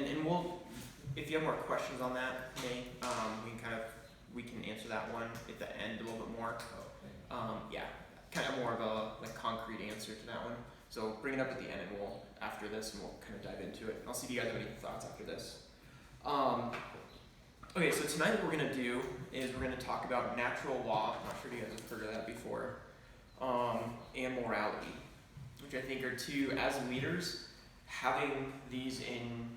And we'll, if you have more questions on that, Nate, we can answer that one at the end a little bit more. Yeah, kind of more of a like concrete answer to that one. So bring it up at the end, and after this, and we'll kind of dive into it. I'll see if you guys have any thoughts after this. Okay, so tonight what we're going to do is we're going to talk about natural law. I'm not sure if you guys have heard of that before. And morality, which I think are two, as leaders, having these in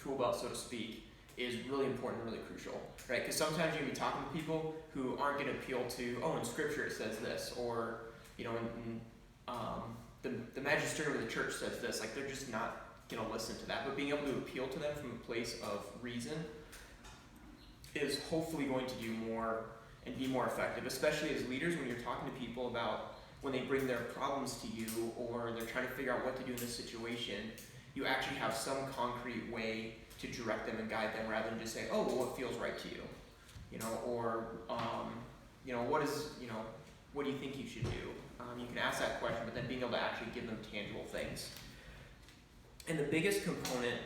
tool belt, so to speak, is really important and really crucial, right? Because sometimes you're going to be talking to people who aren't going to appeal to, oh, in Scripture it says this, or, you know, the magisterium of the church says this. Like, they're just not going to listen to that. But being able to appeal to them from a place of reason is hopefully going to do more and be more effective, especially as leaders when you're talking to people about when they bring their problems to you or they're trying to figure out what to do in this situation. You actually have some concrete way to direct them and guide them rather than just say, oh, well, what feels right to you? You know, or, you know, what do you think you should do? You can ask that question, but then being able to actually give them tangible things. And the biggest component,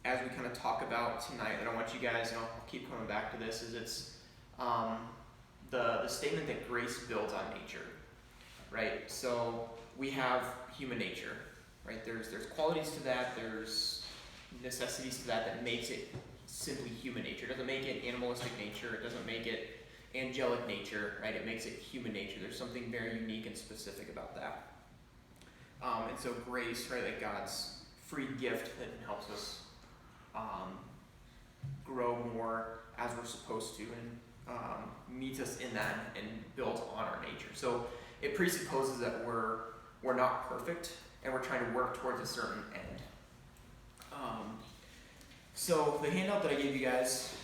as we kind of talk about tonight, and I want you guys, and I'll keep coming back to this, is it's the statement that grace builds on nature, right? So we have human nature, right? There's qualities to that, there's necessities to that makes it simply human nature. It doesn't make it animalistic nature, it doesn't make it angelic nature, right? It makes it human nature. There's something very unique and specific about that. And so grace, right, like God's free gift that helps us grow more as we're supposed to, and meets us in that and builds on our nature. So it presupposes that we're not perfect and we're trying to work towards a certain end. So the handout that I gave you guys,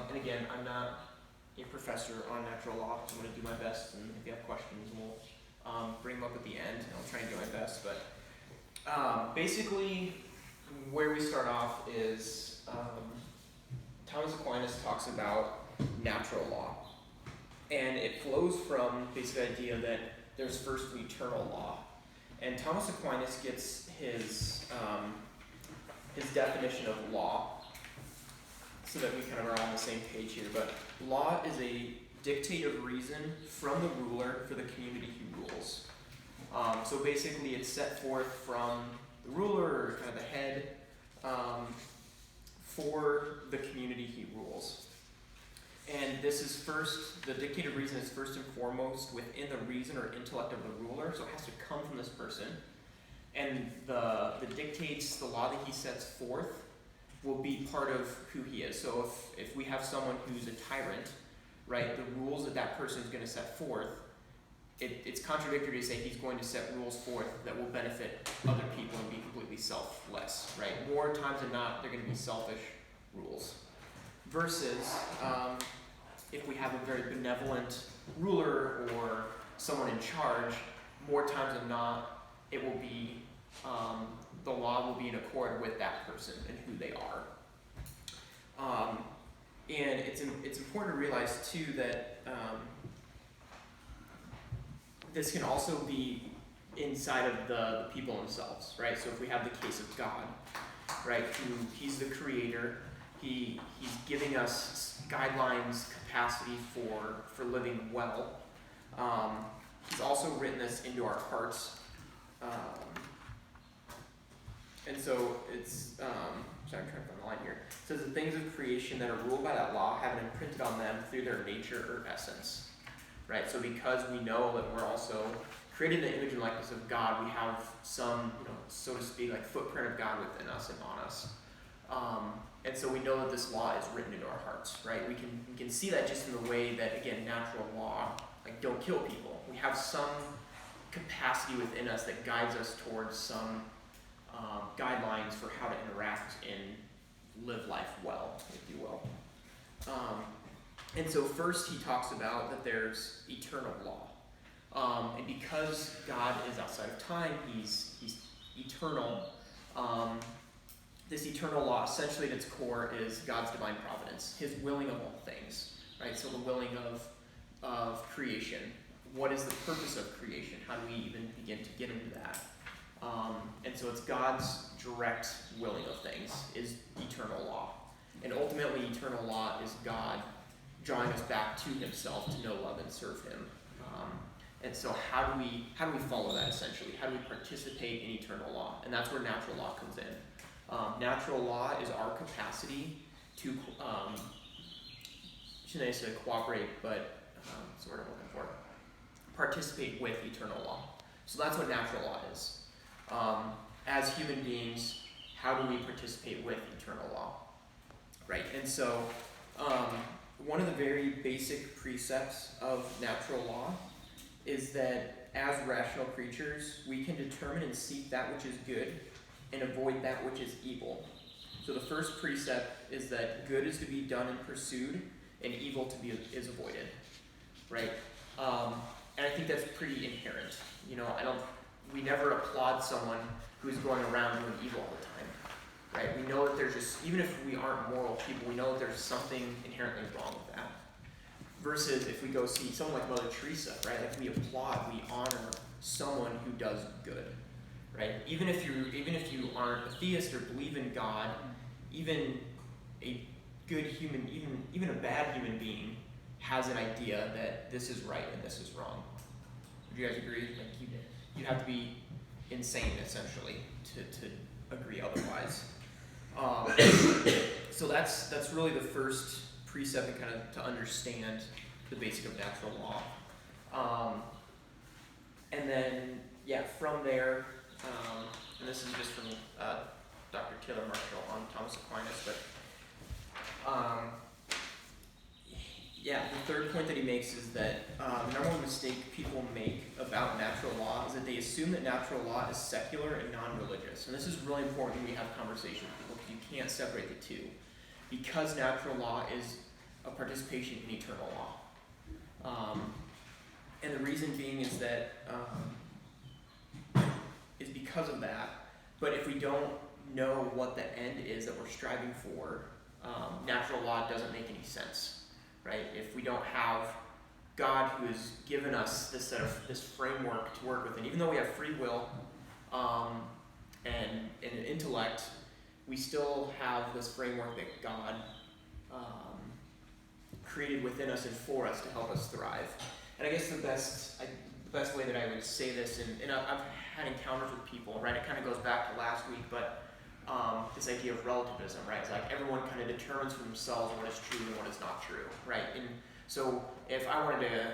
and again, I'm not a professor on natural law, so I'm going to do my best, and if you have questions, we'll bring them up at the end, and I'll try and do my best. But basically, where we start off is Thomas Aquinas talks about natural law, and it flows from basically the idea that there's first an eternal law. And Thomas Aquinas gets his definition of law, so that we kind of are on the same page here. But law is a dictate of reason from the ruler for the community he rules. So basically it's set forth from the ruler, or kind of the head, for the community he rules. And this is first, the dictate of reason is first and foremost within the reason or intellect of the ruler, so it has to come from this person. And the dictates, the law that he sets forth, will be part of who he is. So if we have someone who's a tyrant, right, the rules that person is going to set forth, it's contradictory to say he's going to set rules forth that will benefit other people and be completely selfless, right? More times than not, they're going to be selfish rules. Versus if we have a very benevolent ruler or someone in charge, more times than not, it will be the law will be in accord with that person and who they are. And it's important to realize too that this can also be inside of the people themselves, right? So if we have the case of God, right, he's the creator, he's giving us guidelines, capacity for living well. He's also written this into our hearts. And so it's, sorry, I'm trying to find the line here. It says the things of creation that are ruled by that law have it imprinted on them through their nature or essence, right? So because we know that we're also created in the image and likeness of God, we have some, so to speak, like footprint of God within us and on us. And so we know that this law is written into our hearts, right? We can see that just in the way that, again, natural law, like don't kill people. We have some capacity within us that guides us towards some guidelines for how to interact and live life well, if you will. And so first he talks about that there's eternal law. And because God is outside of time, he's eternal, this eternal law essentially at its core is God's divine providence, his willing of all things, right? So the willing of creation. What is the purpose of creation? How do we even begin to get into that? And so it's God's direct willing of things is eternal law. And ultimately, eternal law is God drawing us back to himself to know, love, and serve him. And so how do we follow that essentially? How do we participate in eternal law? And that's where natural law comes in. Natural law is our capacity to, shouldn't I say cooperate, but that's the word I'm looking for. Participate with eternal law. So that's what natural law is. As human beings, how do we participate with eternal law? Right, and so one of the very basic precepts of natural law is that as rational creatures, we can determine and seek that which is good and avoid that which is evil. So the first precept is that good is to be done and pursued, and evil is avoided, right? And I think that's pretty inherent. We never applaud someone who's going around doing evil all the time, right? We know that there's just, even if we aren't moral people, we know that there's something inherently wrong with that. Versus if we go see someone like Mother Teresa, right? Like we applaud, we honor someone who does good, right? Even if you aren't a theist or believe in God, even a good human, even a bad human being has an idea that this is right and this is wrong. Would you guys agree? Like you'd have to be insane essentially to agree otherwise. So that's really the first precept and kind of to understand the basic of natural law. And then from there, and this is just from Dr. Taylor Marshall on Thomas Aquinas, but the third point that he makes is that the number one mistake people make about natural law is that they assume that natural law is secular and non-religious. And this is really important when we have conversations with people because you can't separate the two. Because natural law is a participation in eternal law. And the reason being is that is because of that. But if we don't know what the end is that we're striving for, natural law doesn't make any sense. Right? If we don't have God who has given us this framework to work with, and even though we have free will and an intellect, we still have this framework that God created within us and for us to help us thrive. And I guess the best way that I would say this, and I've had encounters with people, right? It kind of goes back to last week, but this idea of relativism, right? It's like everyone kind of determines for themselves what is true and what is not true, right? And so if I wanted to,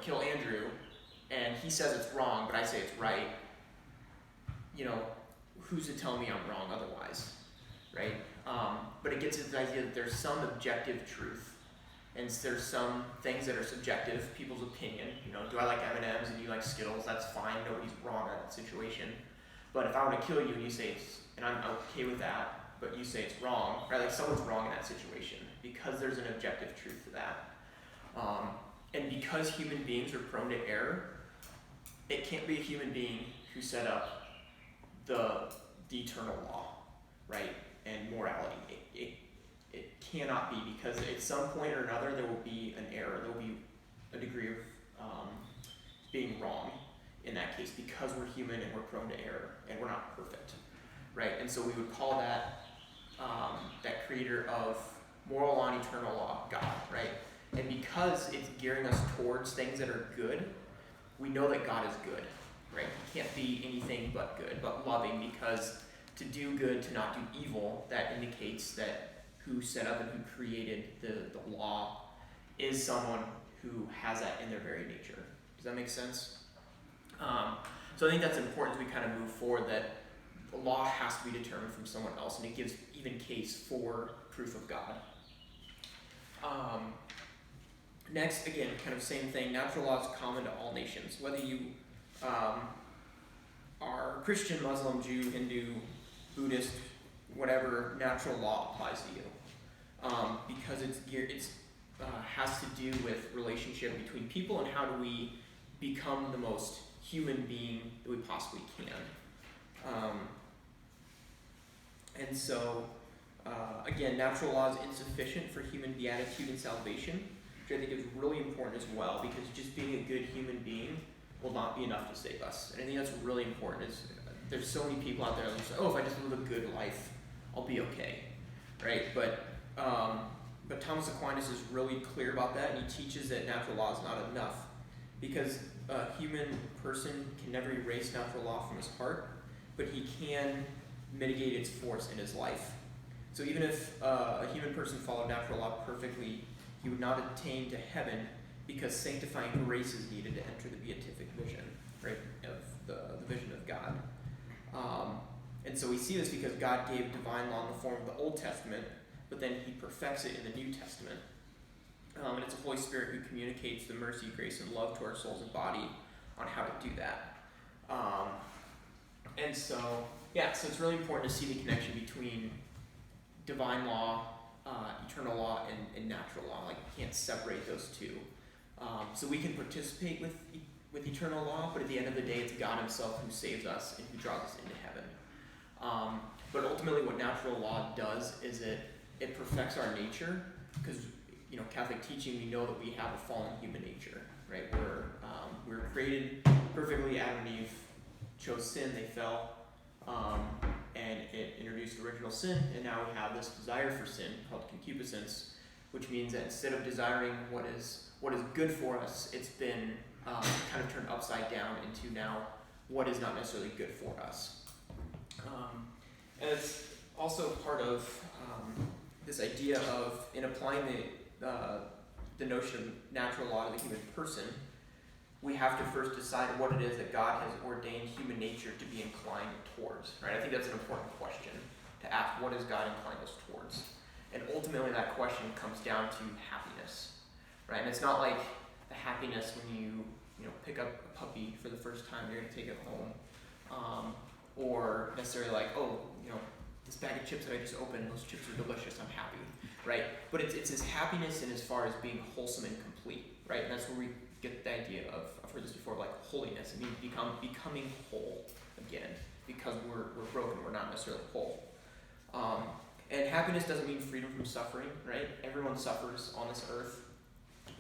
kill Andrew, and he says it's wrong, but I say it's right, who's to tell me I'm wrong otherwise, right? But it gets to the idea that there's some objective truth, and there's some things that are subjective, people's opinion. Do I like M&Ms and you like Skittles? That's fine. Nobody's wrong in that situation. But if I were to kill you and you say it's, and I'm okay with that, but you say it's wrong, right? Like someone's wrong in that situation because there's an objective truth to that. And because human beings are prone to error, it can't be a human being who set up the eternal law, right? And morality. It cannot be, because at some point or another there will be an error. There will be a degree of being wrong in that case, because we're human and we're prone to error and we're not perfect, right? And so we would call that that creator of moral law and eternal law God, right? And because it's gearing us towards things that are good, we know that God is good, right? He can't be anything but good, but loving, because to do good, to not do evil, that indicates that who set up and who created the law is someone who has that in their very nature. Does that make sense? So I think that's important as we kind of move forward, that the law has to be determined from someone else, and it gives even case for proof of God. Next, again, kind of same thing, natural law is common to all nations. Whether you are Christian, Muslim, Jew, Hindu, Buddhist, whatever, natural law applies to you. Because it's has to do with relationship between people and how do we become the most human being that we possibly can. And so, again, natural law is insufficient for human beatitude and salvation, which I think is really important as well, because just being a good human being will not be enough to save us. And I think that's really important, is there's so many people out there that are just like, oh, if I just live a good life, I'll be okay, right? But Thomas Aquinas is really clear about that, and he teaches that natural law is not enough, because a human person can never erase natural law from his heart, but he can mitigate its force in his life. So even if a human person followed natural law perfectly, he would not attain to heaven, because sanctifying grace is needed to enter the beatific vision, right, of the vision of God. And so we see this because God gave divine law in the form of the Old Testament, but then he perfects it in the New Testament. And it's the Holy Spirit who communicates the mercy, grace, and love to our souls and body on how to do that. And so it's really important to see the connection between divine law, eternal law, and natural law. Like, you can't separate those two. So we can participate with eternal law, but at the end of the day, it's God himself who saves us and who draws us into heaven. But ultimately what natural law does is it perfects our nature, because Catholic teaching, we know that we have a fallen human nature, right? We're created perfectly. Adam and Eve chose sin, they fell, and it introduced original sin, and now we have this desire for sin called concupiscence, which means that instead of desiring what is good for us, it's been kind of turned upside down into now what is not necessarily good for us. And it's also part of this idea of, in applying the notion of natural law to the human person, we have to first decide what it is that God has ordained human nature to be inclined towards, right? I think that's an important question to ask. What does God incline us towards? And ultimately that question comes down to happiness, right? And it's not like the happiness when you pick up a puppy for the first time, you're going to take it home, or necessarily like, oh, this bag of chips that I just opened, those chips are delicious, I'm happy, right? But it's his happiness in as far as being wholesome and complete, right? And that's where we get the idea of, I've heard this before, like holiness. It means becoming whole again, because we're broken, we're not necessarily whole. And happiness doesn't mean freedom from suffering, right? Everyone suffers on this earth,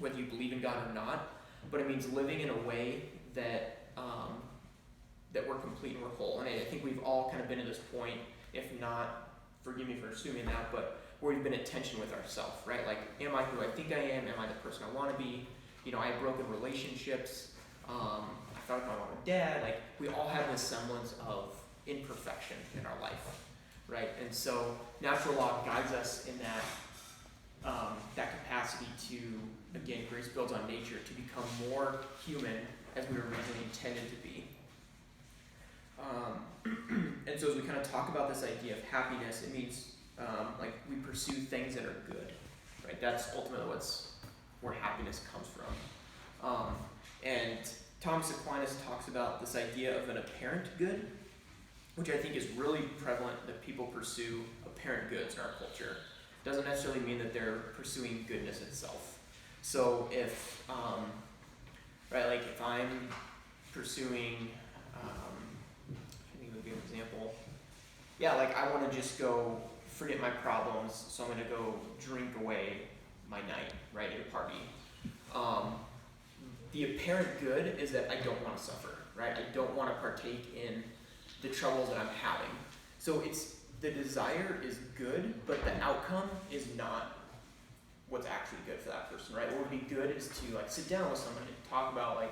whether you believe in God or not, but it means living in a way that that we're complete and we're whole. And I think we've all kind of been at this point, if not, forgive me for assuming that, but where we've been at tension with ourselves, right? Like, am I who I think I am? Am I the person I want to be? I have broken relationships. I felt like my mom and dad. Like, we all have this semblance of imperfection in our life, right? And so natural law guides us in that capacity to, again, grace builds on nature, to become more human as we were originally intended to be. And so as we kind of talk about this idea of happiness, it means like we pursue things that are good, right? That's ultimately where happiness comes from. And Thomas Aquinas talks about this idea of an apparent good, which I think is really prevalent, that people pursue apparent goods in our culture. Doesn't necessarily mean that they're pursuing goodness itself. So if, right, like if I'm pursuing, I think it would be an example. Yeah, like I want to just go forget my problems, so I'm going to go drink away my night, right, at a party. The apparent good is that I don't want to suffer, right? I don't want to partake in the troubles that I'm having. So the desire is good, but the outcome is not what's actually good for that person, right? What would be good is to like sit down with someone and talk about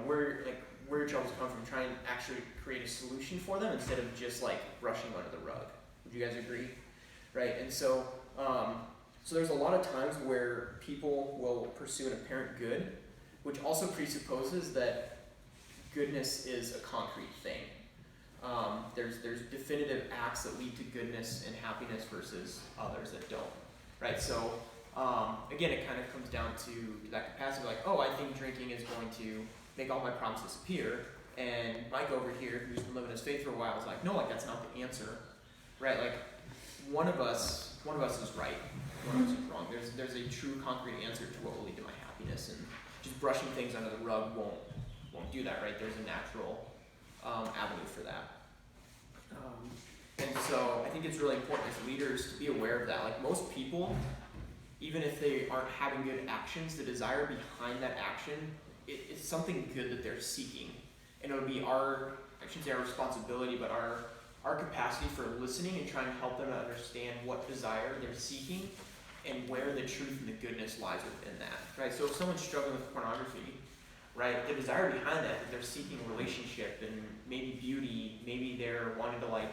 where your troubles come from, try and actually create a solution for them instead of just like brushing them under the rug. Would you guys agree? Right? And so there's a lot of times where people will pursue an apparent good, which also presupposes that goodness is a concrete thing. There's definitive acts that lead to goodness and happiness versus others that don't, right? So again, it kind of comes down to that capacity, like, oh, I think drinking is going to make all my problems disappear, and Mike over here, who's been living his faith for a while, is like, no, like that's not the answer, right? Like one of us is right, one of us is wrong. There's a true concrete answer to what will lead to my happiness, and just brushing things under the rug won't do that, right? There's a natural avenue for that. And so I think it's really important as leaders to be aware of that. Like most people, even if they aren't having good actions, the desire behind that action, it's something good that they're seeking. And it would be I shouldn't say our responsibility, but our capacity for listening and trying to help them understand what desire they're seeking and where the truth and the goodness lies within that, right? So if someone's struggling with pornography, right, the desire behind that they're seeking a relationship and maybe beauty, maybe they're wanting to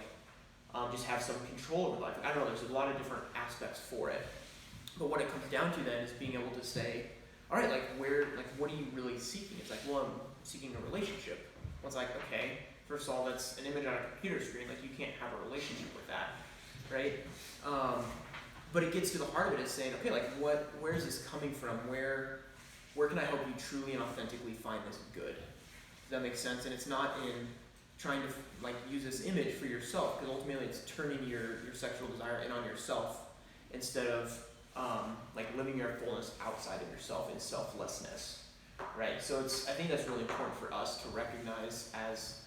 just have some control over life. I don't know, there's a lot of different aspects for it. But what it comes down to then is being able to say, all right, what are you really seeking? It's like, well, I'm seeking a relationship. Well, it's like, okay, first of all, that's an image on a computer screen. Like, you can't have a relationship with that, right? But it gets to the heart of it is saying, okay, like, where is this coming from? Where can I help you truly and authentically find this good? Does that make sense? And it's not in trying to use this image for yourself, because ultimately it's turning your sexual desire in on yourself instead of living your fullness outside of yourself in selflessness, right? So I think that's really important for us to recognize as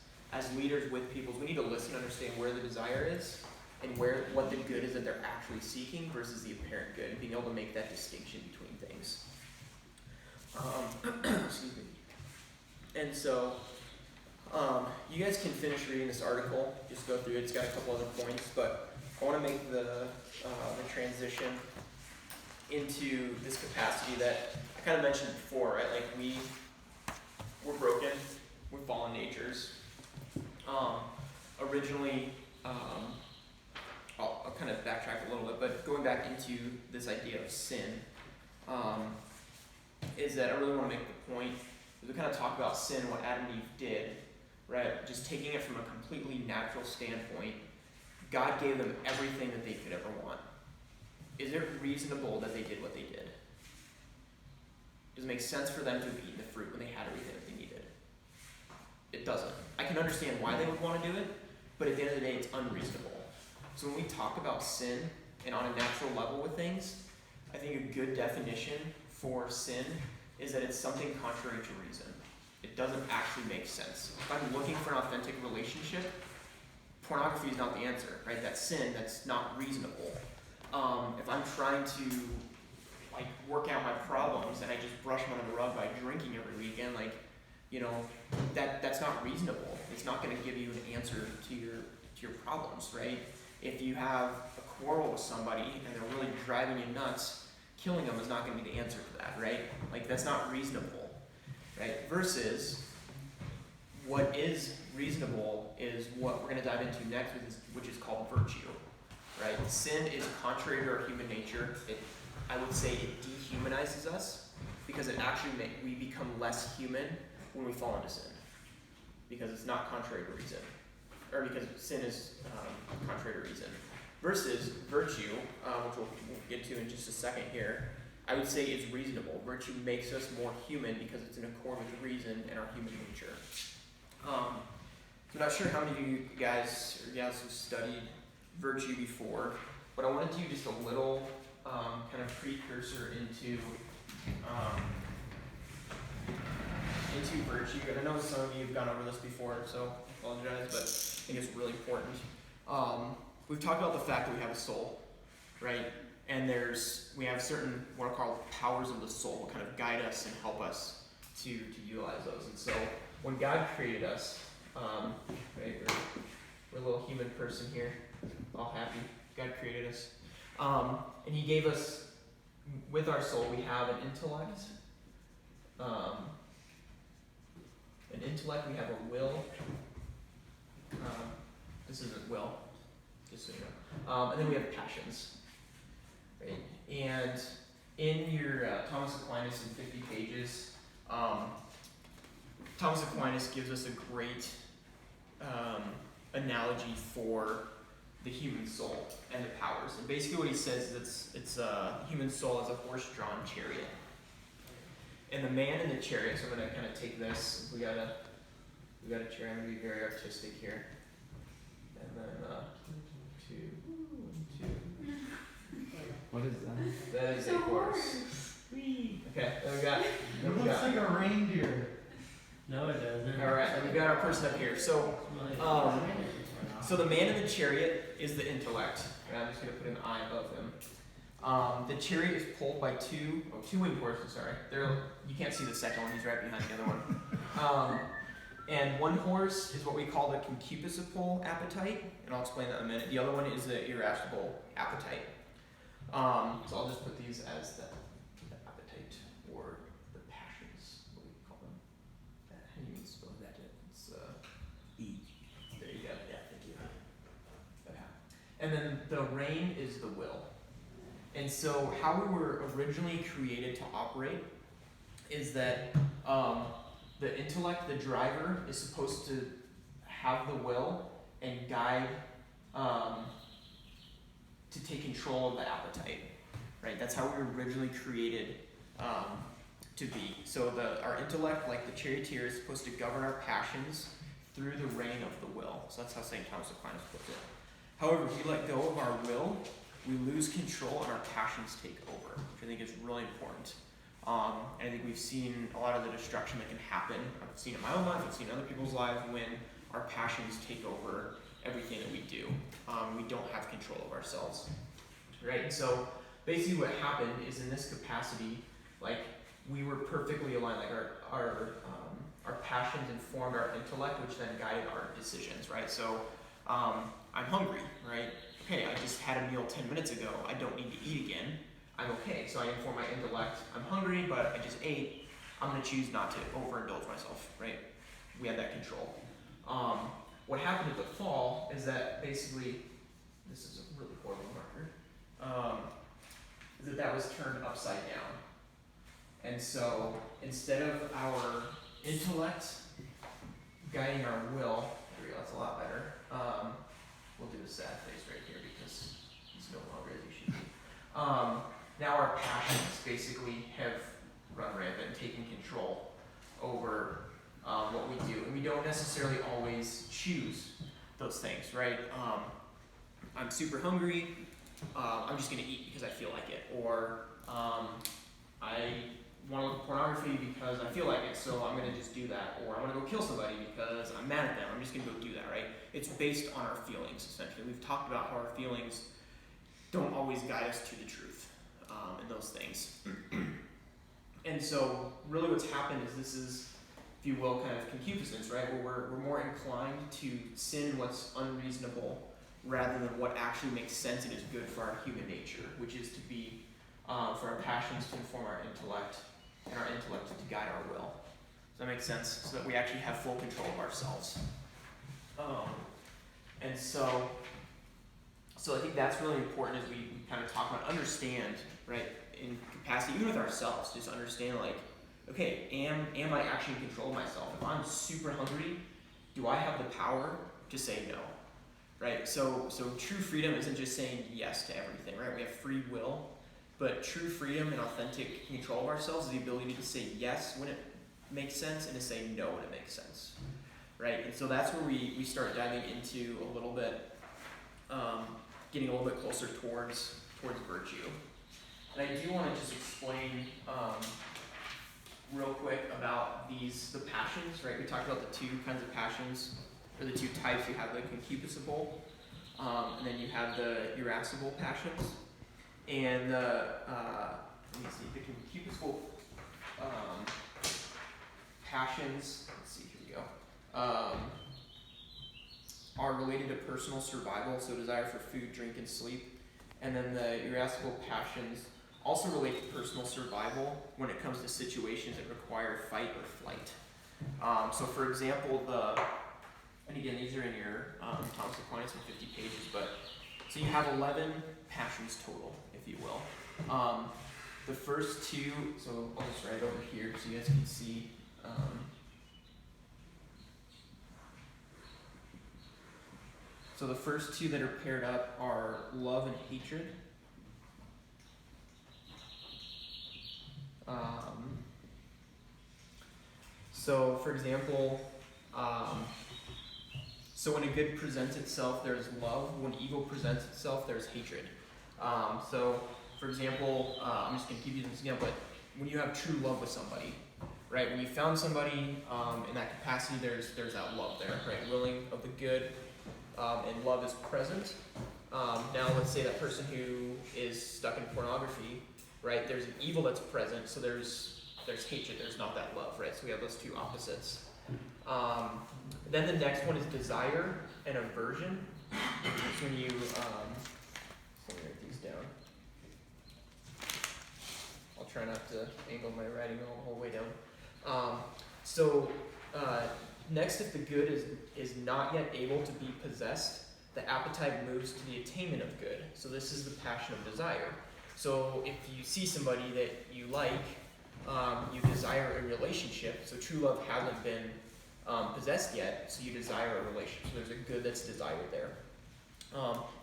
leaders with people. We need to listen and understand where the desire is and what the good is that they're actually seeking versus the apparent good, and being able to make that distinction between things. Excuse me. And so you guys can finish reading this article, just go through it. It's got a couple other points, but I want to make the transition into this capacity that I kind of mentioned before, right? Like, we're broken, we're fallen natures. Originally, I'll kind of backtrack a little bit, but going back into this idea of sin, is that I really want to make the point, is we kind of talk about sin, what Adam and Eve did, right? Just taking it from a completely natural standpoint. God gave them everything that they could ever want. Is it reasonable that they did what they did? Does it make sense for them to have eaten the fruit when they had everything that they needed? It doesn't. I can understand why they would want to do it, but at the end of the day, it's unreasonable. So when we talk about sin and on a natural level with things, I think a good definition for sin is that it's something contrary to reason. It doesn't actually make sense. If I'm looking for an authentic relationship, pornography is not the answer, right? That's sin, that's not reasonable. If I'm trying to work out my problems and I just brush them under the rug by drinking every weekend, that's not reasonable. It's not going to give you an answer to your problems, right? If you have a quarrel with somebody and they're really driving you nuts, killing them is not going to be the answer to that, right? That's not reasonable, right? Versus what is reasonable is what we're going to dive into next, which is called virtue, right? Sin is contrary to our human nature. I would say it dehumanizes us because it actually we become less human when we fall into sin, because it's not contrary to reason, or because sin is contrary to reason. Versus virtue, which we'll get to in just a second here, I would say is reasonable. Virtue makes us more human because it's in accord with reason and our human nature. I'm not sure how many of you guys or gals have studied virtue before, but I wanted to do just a little kind of precursor into virtue. And I know some of you have gone over this before, so I apologize, but I think it's really important. We've talked about the fact that we have a soul, right? And we have certain what are called powers of the soul that kind of guide us and help us to utilize those. And so when God created us, right, we're a little human person here, all happy. God created us. And he gave us, with our soul, we have an intellect. We have a will. This isn't will, just so you know. And then we have passions. Right? And in your Thomas Aquinas in 50 pages, Thomas Aquinas gives us a great analogy for the human soul and the powers. And basically what he says is it's human soul as a horse-drawn chariot. And the man in the chariot, so I'm going to kind of take this, we got a chariot, I'm going to be very artistic here. And then two. What is that? That is a horse. Okay, then we got. It looks like a reindeer. No, it doesn't. All right, and we got our person up here. So the man in the chariot is the intellect. And I'm just going to put an eye above him. The chariot is pulled by two winged horses. Sorry, you can't see the second one. He's right behind the other one. And one horse is what we call the concupiscible appetite, and I'll explain that in a minute. The other one is the irascible appetite. So I'll just put these as the appetite or the passions, what do we call them? How do you spell that? It's E. There you go. Yeah, thank you. Okay. And then the rein is the will. And so how we were originally created to operate is that the intellect, the driver, is supposed to have the will and guide to take control of the appetite, right? That's how we were originally created to be. So our intellect, like the charioteer, is supposed to govern our passions through the rein of the will. So that's how St. Thomas Aquinas puts it. However, if we let go of our will, we lose control and our passions take over, which I think is really important. And I think we've seen a lot of the destruction that can happen. I've seen it in my own life, I've seen in other people's lives when our passions take over everything that we do. We don't have control of ourselves, right? And so basically what happened is in this capacity, like we were perfectly aligned, like our passions informed our intellect, which then guided our decisions, right? So I'm hungry, right? Okay, I just had a meal 10 minutes ago, I don't need to eat again. I'm okay, so I inform my intellect, I'm hungry, but I just ate, I'm gonna choose not to overindulge myself, right? We had that control. What happened at the fall is that basically, this is a really horrible marker, is that was turned upside down. And so instead of our intellect guiding our will, there we go, that's a lot better. We'll do the sad face right here because he's no longer as he should be. Now our passions basically have run rampant, taken control over what we do. And we don't necessarily always choose those things, right? I'm super hungry, I'm just gonna eat because I feel like it. Or I wanna look at pornography because I feel like it, so I'm gonna just do that. Or I wanna go kill somebody because I'm mad at them, I'm just gonna go do that, right? It's based on our feelings, essentially. We've talked about how our feelings don't always guide us to the truth in those things. And so really what's happened is this is, if you will, kind of concupiscence, right? Where we're more inclined to sin what's unreasonable rather than what actually makes sense and is good for our human nature, which is to be, for our passions to inform our intellect and our intellect to guide our will. Does that make sense? So that we actually have full control of ourselves. And so I think that's really important as we kind of talk about, understand, right, in capacity, even with ourselves, just understand like, okay, am I actually in control of myself? If I'm super hungry, do I have the power to say no, right? So true freedom isn't just saying yes to everything, right? We have free will, but true freedom and authentic control of ourselves is the ability to say yes when it makes sense and to say no when it makes sense, right? And so that's where we start diving into a little bit, getting a little bit closer towards virtue. And I do want to just explain real quick about the passions, right? We talked about the two kinds of passions, or the two types. You have the concupiscible, and then you have the irascible passions. And let me see, the concupiscible passions, let's see, here we go, are related to personal survival, so desire for food, drink, and sleep. And then the irascible passions also relate to personal survival when it comes to situations that require fight or flight. So for example, and again, these are in your Thomas Aquinas in 50 pages, but so you have 11 passions total, if you will. The first two, so I'll just write it over here so you guys can see. So the first two that are paired up are love and hatred. So for example, so when a good presents itself, there's love. When evil presents itself, there's hatred. So for example, I'm just going to give you this example, but when you have true love with somebody, right? When you found somebody in that capacity, there's that love there, right? Willing of the good, and love is present. Now let's say that person who is stuck in pornography, right? There's an evil that's present, so there's hatred, there's not that love, right? So we have those two opposites. Then the next one is desire and aversion. It's when you, let me write these down. I'll try not to angle my writing all the whole way down. Next, if the good is not yet able to be possessed, the appetite moves to the attainment of good. So this is the passion of desire. So if you see somebody that you like, you desire a relationship. So true love hasn't been possessed yet, so you desire a relationship. So there's a good that's desired there.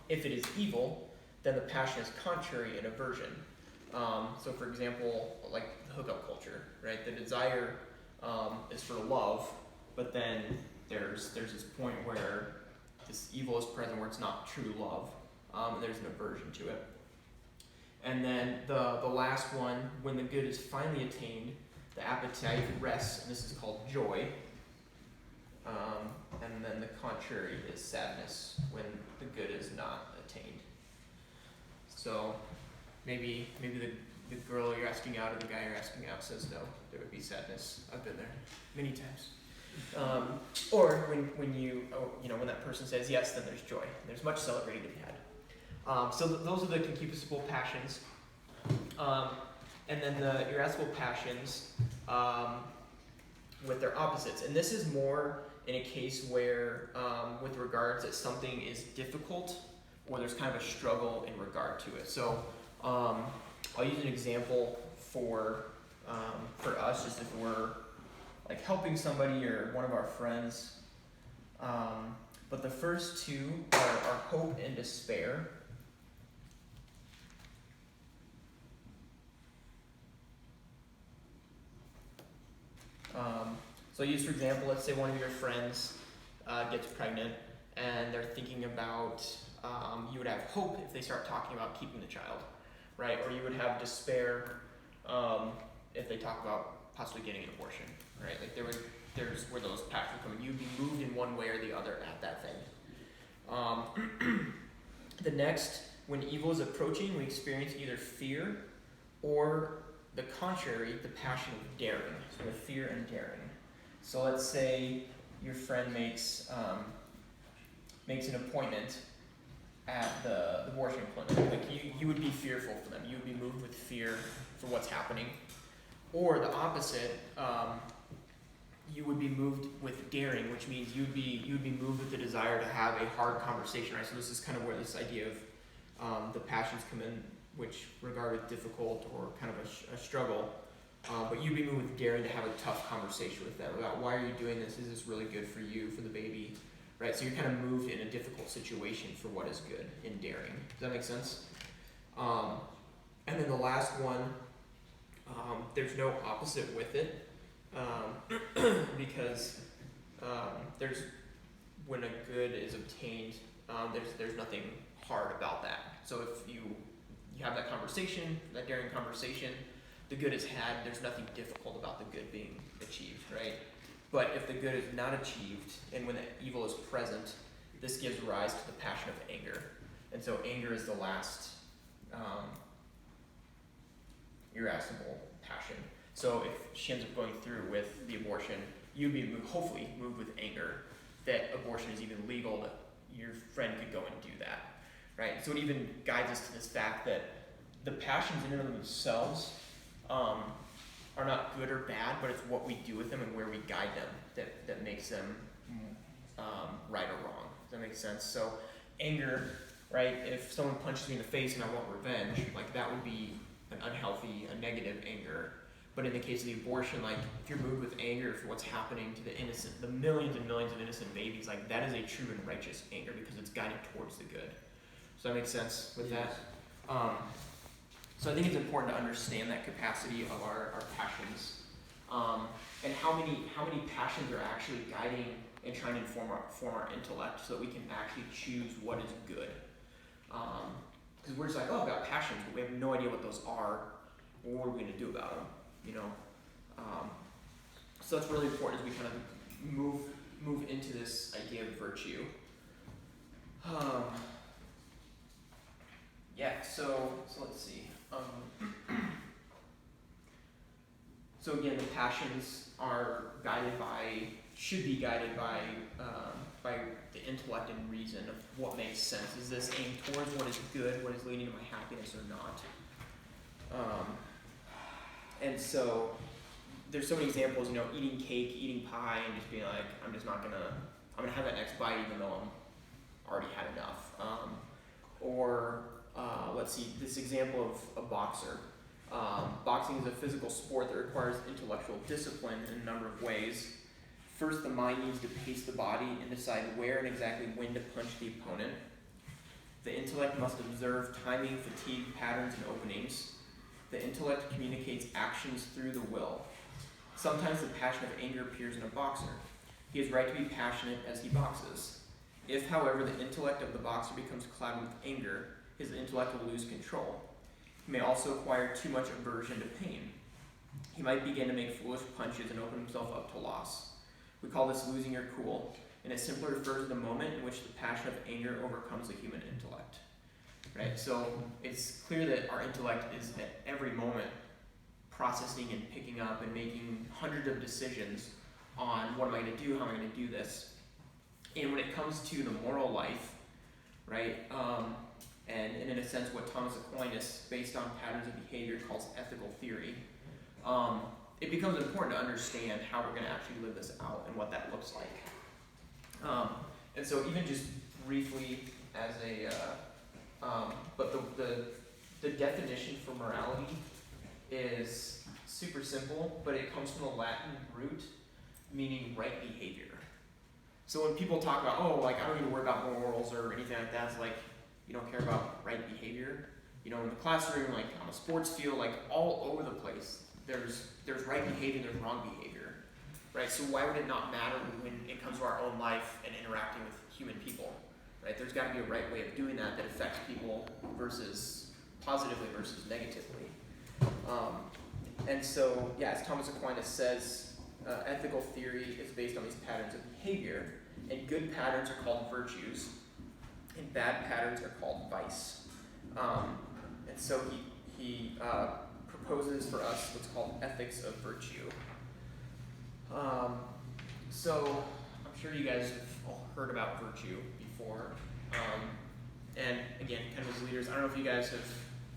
If it is evil, then the passion is contrary and aversion. So for example, like the hookup culture, right? The desire is for love, but then there's this point where this evil is present where it's not true love. And there's an aversion to it. And then the last one, when the good is finally attained, the appetite rests, and this is called joy. And then the contrary is sadness, when the good is not attained. So maybe the girl you're asking out or the guy you're asking out says no, there would be sadness. I've been there many times. Or when that person says yes, then there's joy. There's much celebrating to be had. So those are the concupiscible passions. And then the irascible passions with their opposites. And this is more in a case where, with regards that something is difficult or there's kind of a struggle in regard to it. So I'll use an example for us, just if we're like helping somebody or one of our friends. But the first two are hope and despair. So use, for example, let's say one of your friends gets pregnant and they're thinking about, you would have hope if they start talking about keeping the child, right? Or you would have despair if they talk about possibly getting an abortion, right? Like there's where those passions come in. You'd be moved in one way or the other at that thing. The next, when evil is approaching, we experience either fear or the contrary, the passion of daring. So the fear and daring. So let's say your friend makes an appointment at the abortion clinic. Like you would be fearful for them. You would be moved with fear for what's happening. Or the opposite, you would be moved with daring, which means you'd be moved with the desire to have a hard conversation, right? So this is kind of where this idea of the passions come in, which regard with difficult or kind of a struggle. But you'd be moved with daring to have a tough conversation with them about why are you doing this? Is this really good for you, for the baby? Right? So you're kind of moved in a difficult situation for what is good in daring. Does that make sense? And then the last one, there's no opposite with it, because there's when a good is obtained, there's nothing hard about that. So if you have that conversation, that daring conversation, the good is had, there's nothing difficult about the good being achieved, right? But if the good is not achieved, and when the evil is present, this gives rise to the passion of anger. And so anger is the last irascible passion. So if she ends up going through with the abortion, you'd be hopefully moved with anger that abortion is even legal, that your friend could go and do that, right? So it even guides us to this fact that the passions in and of themselves are not good or bad, but it's what we do with them and where we guide them that makes them right or wrong. Does that make sense? So anger, right? If someone punches me in the face and I want revenge, like that would be an unhealthy, a negative anger. But in the case of the abortion, like if you're moved with anger for what's happening to the innocent, the millions and millions of innocent babies, like that is a true and righteous anger because it's guided towards the good. Does that make sense with that? So I think it's important to understand that capacity of our passions, and how many passions are actually guiding and trying to form our intellect so that we can actually choose what is good. Because we're just like, oh, I've got passions, but we have no idea what those are, or what are we going to do about them, you know? So that's really important as we kind of move into this idea of virtue. So let's see. So again, the passions are guided by should be guided by the intellect and reason of what makes sense. Is this aimed towards what is good, what is leading to my happiness, or not? And so there's so many examples, eating cake, eating pie, and just being like, I'm gonna have that next bite even though I'm already had enough. Let's see, this example of a boxer. Boxing is a physical sport that requires intellectual discipline in a number of ways. First, the mind needs to pace the body and decide where and exactly when to punch the opponent. The intellect must observe timing, fatigue, patterns, and openings. The intellect communicates actions through the will. Sometimes the passion of anger appears in a boxer. He is right to be passionate as he boxes. If, however, the intellect of the boxer becomes clouded with anger, his intellect will lose control. He may also acquire too much aversion to pain. He might begin to make foolish punches and open himself up to loss. We call this losing your cool, and it simply refers to the moment in which the passion of anger overcomes the human intellect. Right? So it's clear that our intellect is at every moment processing and picking up and making hundreds of decisions on what am I going to do, how am I going to do this. And when it comes to the moral life, right, and in a sense what Thomas Aquinas, based on patterns of behavior, calls ethical theory, it becomes important to understand how we're going to actually live this out and what that looks like. And so even just briefly as but the definition for morality is super simple, but it comes from the Latin root meaning right behavior. So when people talk about, I don't need to worry about morals or anything like that, it's like, you don't care about right behavior. In the classroom, like on a sports field, like all over the place, there's right behavior and there's wrong behavior, right? So why would it not matter when it comes to our own life and interacting with human people, right? There's got to be a right way of doing that affects people positively versus negatively. And so, as Thomas Aquinas says, ethical theory is based on these patterns of behavior, and good patterns are called virtues, and bad patterns are called vice. And so he proposes for us what's called ethics of virtue. So I'm sure you guys have all heard about virtue before. And again, kind of as leaders, I don't know if you guys have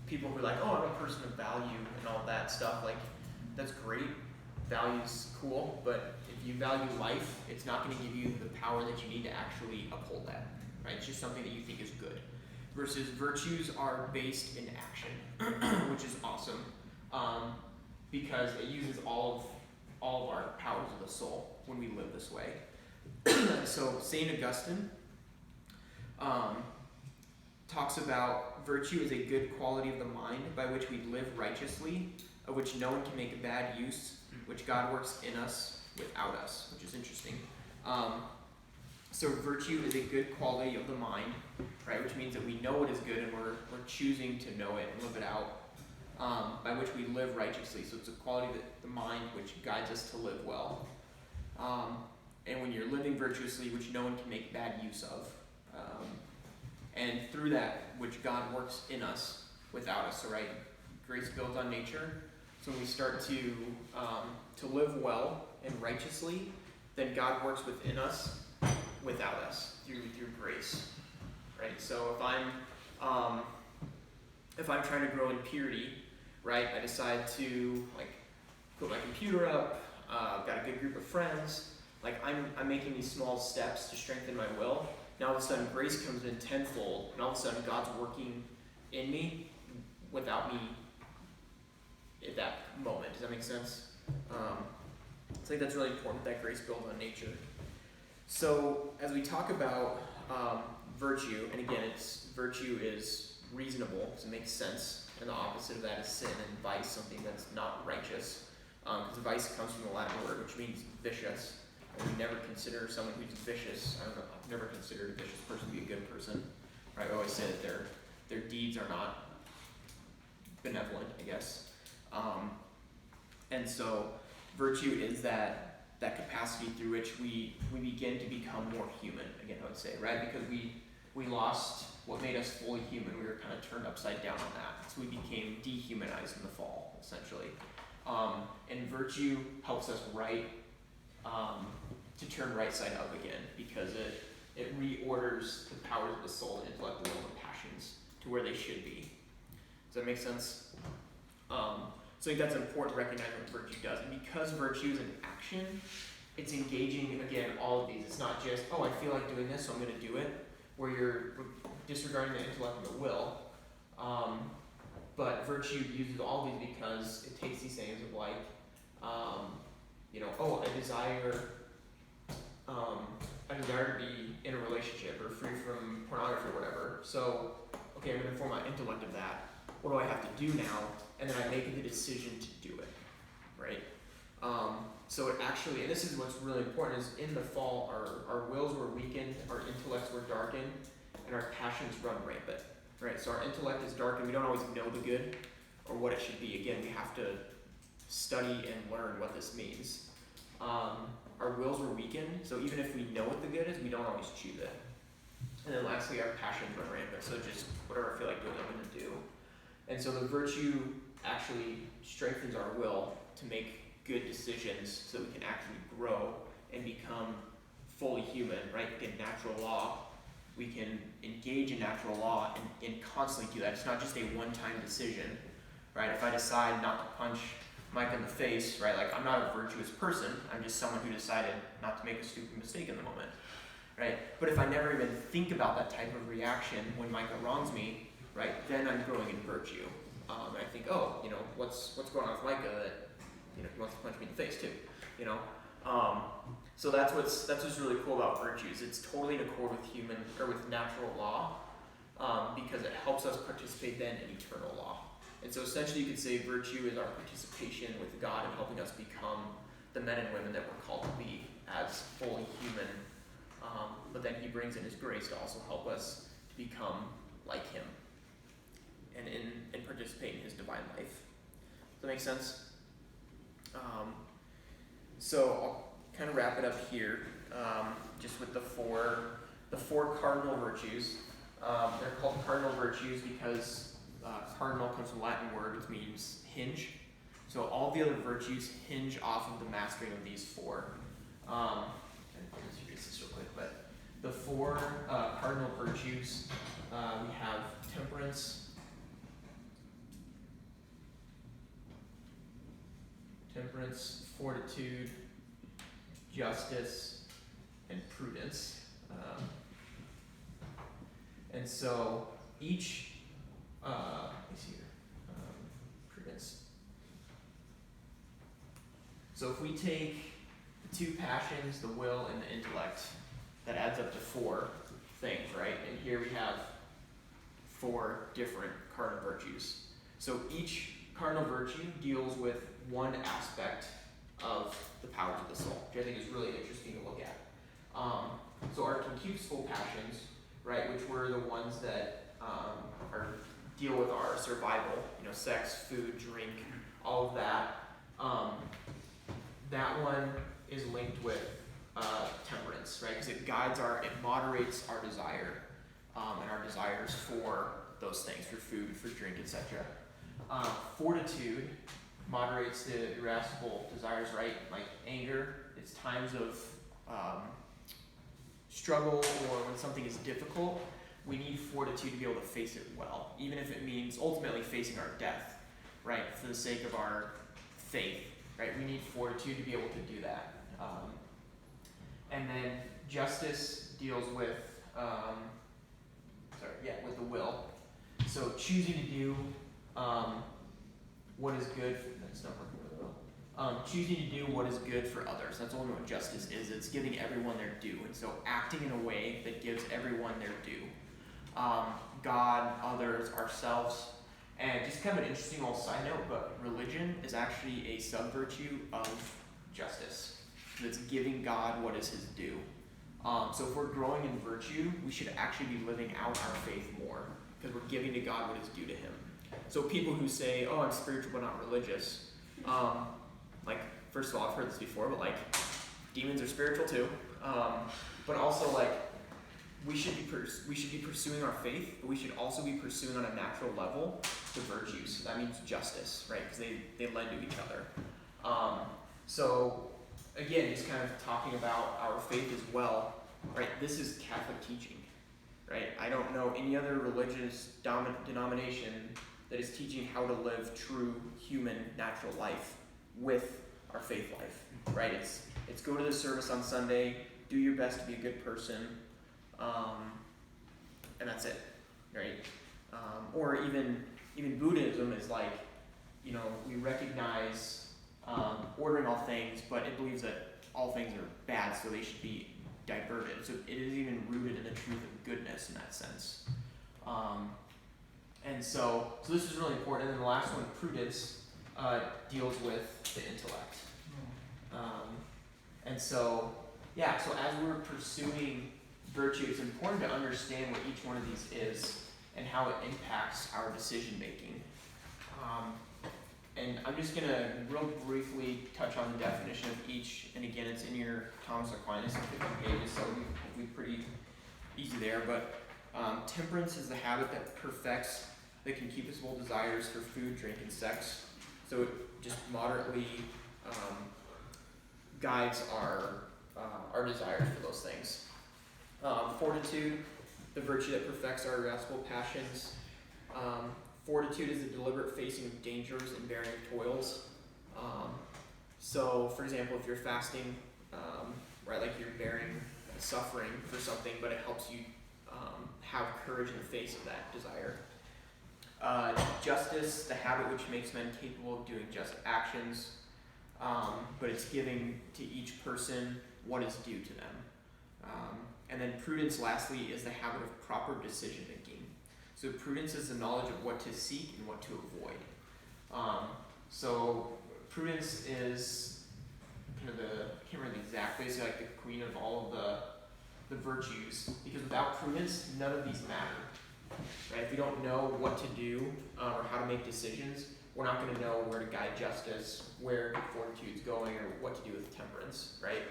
people who are like, I'm a person of value and all that stuff. Like, that's great. Value's cool, but if you value life, it's not going to give you the power that you need to actually uphold that, right? It's just something that you think is good. Versus virtues are based in action, which is awesome, because it uses all of our powers of the soul when we live this way. So St. Augustine talks about virtue as a good quality of the mind by which we live righteously, of which no one can make a bad use, which God works in us without us, which is interesting. So virtue is a good quality of the mind, right? Which means that we know what is good and we're choosing to know it and live it out, by which we live righteously. So it's a quality of the mind which guides us to live well. And when you're living virtuously, which no one can make bad use of. And through that, which God works in us without us. So right, grace builds on nature. So when we start to live well and righteously, then God works within us without us through grace, right? So if I'm trying to grow in purity, right, I decide to put my computer up. I've got a good group of friends. I'm making these small steps to strengthen my will. Now all of a sudden grace comes in tenfold, and all of a sudden God's working in me without me at that moment. Does that make sense? I think that's really important, that grace builds on nature. So as we talk about virtue, and again, virtue is reasonable, so it makes sense, and the opposite of that is sin and vice, something that's not righteous. Because vice comes from the Latin word, which means vicious. And we never consider someone who's vicious. I've never considered a vicious person to be a good person. Right? I always say that their deeds are not benevolent, I guess. And so virtue is that capacity through which we begin to become more human, again, I would say, right? Because we lost what made us fully human. We were kind of turned upside down on that. So we became dehumanized in the fall, essentially. And virtue helps us right to turn right side up again, because it reorders the powers of the soul, the intellect, the will, and passions to where they should be. Does that make sense? So I think that's important to recognize what virtue does. And because virtue is an action, it's engaging, again, all of these. It's not just, oh, I feel like doing this, so I'm going to do it, where you're disregarding the intellect and the will. But virtue uses all of these because it takes these things of like, oh, I desire to be in a relationship or free from pornography or whatever. So, okay, I'm going to inform my intellect of that. What do I have to do now? And then I make the decision to do it, right? So it actually, and this is what's really important, is in the fall, our wills were weakened, our intellects were darkened, and our passions run rampant, right? So our intellect is darkened. We don't always know the good or what it should be. Again, we have to study and learn what this means. Our wills were weakened, so even if we know what the good is, we don't always choose it. And then lastly, our passions run rampant, so just whatever I feel like doing, I'm going to do. And so the virtue actually strengthens our will to make good decisions so we can actually grow and become fully human, right? Again, natural law. We can engage in natural law and constantly do that. It's not just a one-time decision, right? If I decide not to punch Mike in the face, right? Like, I'm not a virtuous person. I'm just someone who decided not to make a stupid mistake in the moment, right? But if I never even think about that type of reaction when Micah wrongs me, right, then I'm growing in virtue. And I think, oh, what's going on with Micah that, he wants to punch me in the face too, So that's what's really cool about virtues. It's totally in accord with natural law, because it helps us participate then in eternal law. And so essentially you could say virtue is our participation with God in helping us become the men and women that we're called to be as fully human. But then he brings in his grace to also help us to become like him and participate in his divine life. Does that make sense? So I'll kind of wrap it up here, just with the four cardinal virtues. They're called cardinal virtues because cardinal comes from a Latin word, which means hinge. So all the other virtues hinge off of the mastering of these four. Let's erase this real quick, but the four cardinal virtues, we have temperance, fortitude, justice, and prudence. And so each, let me see here, prudence. So if we take the two passions, the will and the intellect, that adds up to four things, right? And here we have four different cardinal virtues. So each cardinal virtue deals with one aspect of the powers of the soul, which I think is really interesting to look at. So our concupiscible passions, right, which were the ones that deal with our survival, sex, food, drink, all of that. That one is linked with temperance, right, because it moderates our desire and our desires for those things, for food, for drink, etc. Fortitude moderates the irascible desires, right? Like anger. It's times of struggle or when something is difficult. We need fortitude to be able to face it well, even if it means ultimately facing our death, right? For the sake of our faith, right? We need fortitude to be able to do that. And then justice deals with, with the will. So choosing to do what is good. That's not working really well. Choosing to do what is good for others. That's only what justice is. It's giving everyone their due. And so acting in a way that gives everyone their due. God, others, ourselves. And just kind of an interesting little side note, but religion is actually a sub-virtue of justice. That's giving God what is his due. So if we're growing in virtue, we should actually be living out our faith more, because we're giving to God what is due to him. So people who say, oh, I'm spiritual but not religious, first of all, I've heard this before, but demons are spiritual too. But also we should be pursuing our faith, but we should also be pursuing on a natural level the virtues. That means justice, right? Because they lend to each other. So again, just kind of talking about our faith as well, right? This is Catholic teaching, right? I don't know any other religious denomination that is teaching how to live true human natural life with our faith life, right? It's go to the service on Sunday, do your best to be a good person, and that's it, right? Or even Buddhism is like, we recognize ordering all things, but it believes that all things are bad, so they should be diverted. So it is even rooted in the truth of goodness in that sense. And so this is really important. And then the last one, prudence, deals with the intellect. And so, so as we're pursuing virtue, it's important to understand what each one of these is and how it impacts our decision making. And I'm just going to real briefly touch on the definition of each. And again, it's in your Thomas Aquinas in 50 pages, so we'll be pretty easy there. But temperance is the habit that perfects the concupiscible desires for food, drink, and sex. So it just moderately guides our desires for those things. Fortitude, the virtue that perfects our irascible passions. Fortitude is the deliberate facing of dangers and bearing of toils. So, for example, if you're fasting, right, like you're bearing suffering for something, but it helps you have courage in the face of that desire. Justice, the habit which makes men capable of doing just actions, but it's giving to each person what is due to them. And then prudence, lastly, is the habit of proper decision making. So prudence is the knowledge of what to seek and what to avoid. So prudence is kind of I can't remember the exact, basically like the queen of all of the virtues, because without prudence, none of these matter. Right? If we don't know what to do or how to make decisions, we're not going to know where to guide justice, where fortitude's going, or what to do with temperance, right?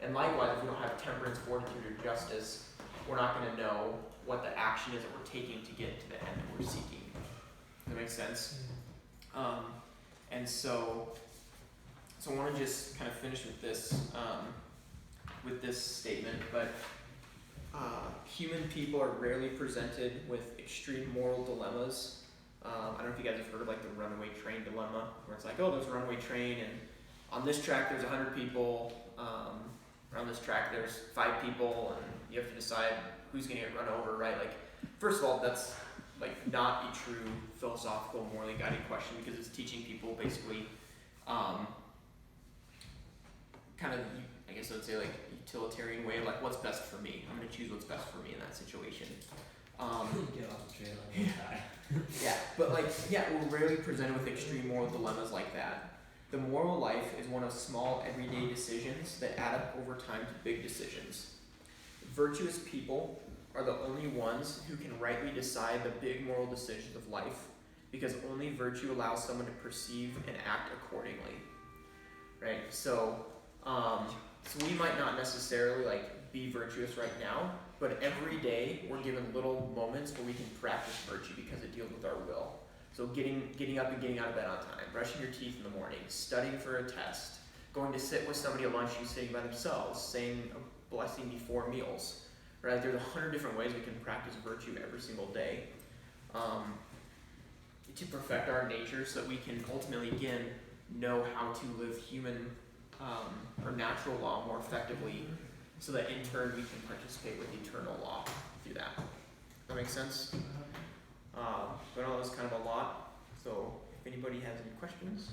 And likewise, if we don't have temperance, fortitude, or justice, we're not going to know what the action is that we're taking to get to the end that we're seeking. Does that make sense? And so I want to just kind of finish with this statement, but human people are rarely presented with extreme moral dilemmas. I don't know if you guys have heard of like the runaway train dilemma, where it's like, oh, there's a runaway train, and on this track there's 100 people, on this track there's 5 people, and you have to decide who's going to get run over, right? Like, first of all, that's like not a true philosophical, morally guided question, because it's teaching people basically, kind of, I guess I would say like utilitarian way, like what's best for me. I'm going to choose what's best for me in that situation. Get off the trail and die. We're rarely presented with extreme moral dilemmas like that. The moral life is one of small, everyday decisions that add up over time to big decisions. Virtuous people are the only ones who can rightly decide the big moral decisions of life, because only virtue allows someone to perceive and act accordingly. Right? So we might not necessarily like be virtuous right now, but every day we're given little moments where we can practice virtue because it deals with our will. So getting up and getting out of bed on time, brushing your teeth in the morning, studying for a test, going to sit with somebody at lunch who's sitting by themselves, saying a blessing before meals. Right? There's 100 different ways we can practice virtue every single day to perfect our nature, so that we can ultimately, again, know how to live human or natural law more effectively, so that in turn we can participate with eternal law through that. Does that make sense? But I know that was kind of a lot, so if anybody has any questions.